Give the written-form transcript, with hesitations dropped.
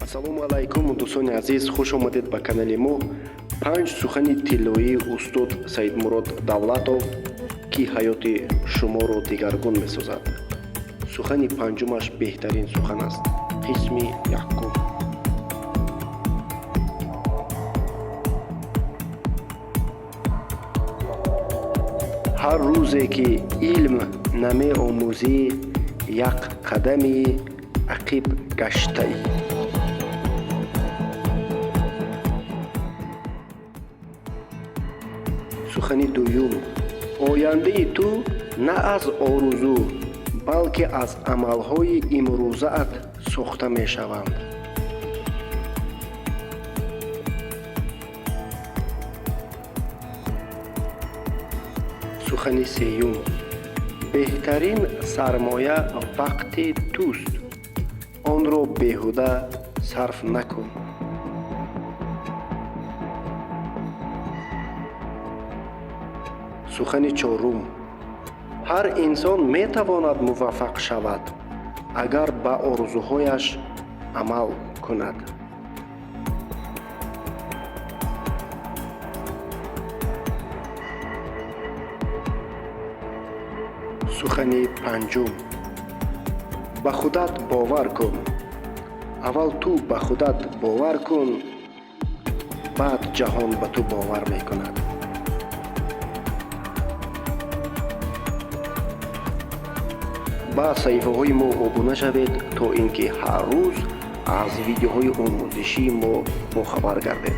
ассалому алайкум дӯстони азиз, хуш омадед ба канали мо. 5 сухани тиллоии устод Саидмурод Давлатов ки ҳаёти шуморо дигаргун месозад. Сухани панҷумаш беҳтарин сухан аст. Қисми якум. ҳар рӯзе ки илм намеомӯзӣ, як қадами ақиб гаштаӣ. сухани дуюм. ояндаи ту на аз орузу, балки аз амалҳои имрӯзаат сохта мешаванд. сухани сеюм. беҳтарин сармоя вақти туст. онро беҳуда сарф накун. сухани чорум. ҳар инсон метавонад муваффақ шавад, агар ба орзуҳояш амал кунад. сухани панҷум. ба худат бовар кун. аввал ту ба худат бовар кун, баъд ҷаҳон ба ту бовар мекунад. ба саҳифаҳои мо обуна шавед, то ин ки ҳар рӯз аз видеоҳои омӯзишии мо бохабар гардед.